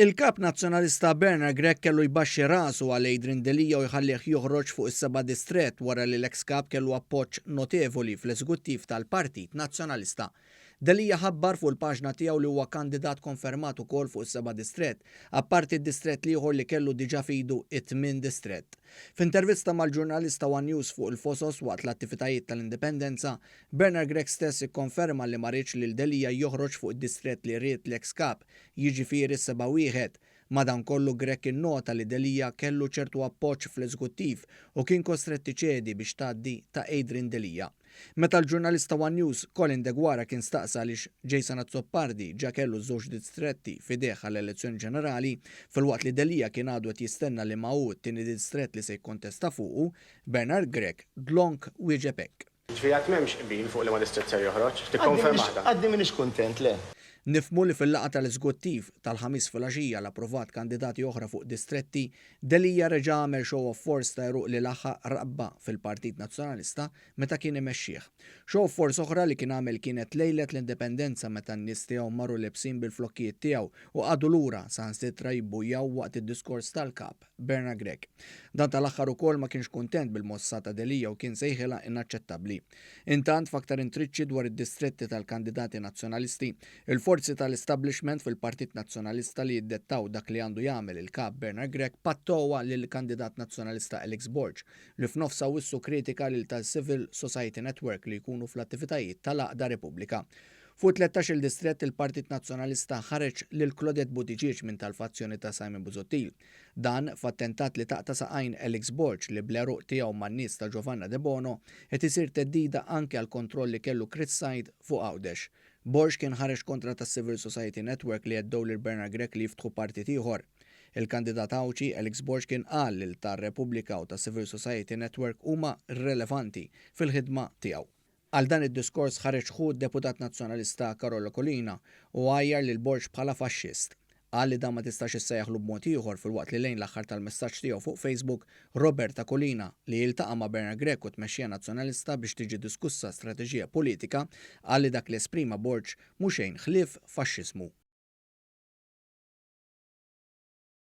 Il-kap nazzjonalista Bernard Grech kellu jbaxxi rasu għal Adrian Delija u jħallih joħroġ fuq is-seba' distret wara li l-ex kap kellu appoġġ notevoli fl-eżekuttiv tal-Partit Nazzjonalista. Delija ħabbar fuq il-paġna tiegħu li huwa kandidat konfermat ukoll fuq is-seba' distret, apparti d-distret ieħor li kellu diġà fidu it-tmien distret. F'intervista mal-ġurnalista One News fuq il-Fosos waqt l-attivitajiet tal-indipendenza, Bernard Grech stess ikkonferma li ma rridx li Delija joħroġ fuq id-distret li ried l-ex kap, jiġifieri s-seba' wieħed. Madankollu Grech innota li Delija kellu ċertu appoġġ fl-eżekuttiv u kien kostret tiċedi biex tgħaddi ta' Adrian Delija. Meta l-ġurnalista One News Colin Degwara kien staqsa għaliex Jason Azzopardi ġa kellu żewġ distretti fideh għall-elezzjoni ġenerali, filwaqt li Delija kien għadu qed jistenna li ma' hu t-tieni distrett li se jkontesta fuqu, Bernard Grech dlonk wieġeb hekk. Ġvijat memx qbil fuq li ma distret ser joħroġ, tikkonfermata. Għaddi minix kontent, le. Nifmu li fil-laqa tal-eżekuttiv tal-ħamis filgħaxija l-approvat kandidati oħra fuq distretti, Delija reġa' għamel show of force ta' jruq li laħħaq rabba fil-Partit Nazzjonalista meta kien imexxih. Show of force oħra li kien għamel kienet lejlet l-indipendenza meta n-nies tiegħu marru lebsin bil-flokkijiet tiegħu u għadu lura saħansitra jibbujjaw waqt id-diskors tal-kap Bernard Grech. Dan tal-aħħar ukoll ma kienx kuntent bil-mossa ta' Delija u kien sejħilha inaċċettabbli. Intant faktar intriċċi dwar id-distretti tal-kandidati nazzjonalisti, il-forzi tal-establishment fil-Partit Nazzjonalista li jiddettaw dak li għandu jagħmel il-kap Bernard Grech pattowa lill-kandidat nazzjonalista Alex Borg li f'nofsa wissu kritika lil tal-Civil Society Network li jkunu fl-attivitajiet tal-Aqda Repubblika. Fuq 13 il-distrett il-Partit Nazzjonalista ħareġ lil Claudette Buttigieg minn tal-fazzjoni ta' Simon Busuttil. Dan f'attentat li taqta' saqajn Alex Borg li bl-eruq tiegħu man-nies ta' Giovanna De Bono qed isir teddida anke għal kontroll li kellu Chris Said fuq Għawdex. Borg kien ħareġ kontra tas Civil Society Network li jeddew lil Bernard Grech li jiftħu partit ieħor. Il-kandidat Awċi Alex Borg kien qal lil tar-Repubblika u tas Civil Society Network huma relevanti fil-ħidma tiegħu. Għal dan id-diskors ħareġ ħud deputat nazzjonalista Carola Collina u għajjar lil Borg bħala faxxist. Qal li dan ma tistax issejjaħlu b'mod ieħor filwaqt li lejn l-aħħar tal-messaġġ tiegħu fuq Facebook, Roberta Collina li jiltaqa' ma' Bernard Grech u tmexxija nazzjonalista biex tiġi diskussa strateġija politika qal li dak li esprima Borg mhux xejn ħlief faxxiżmu.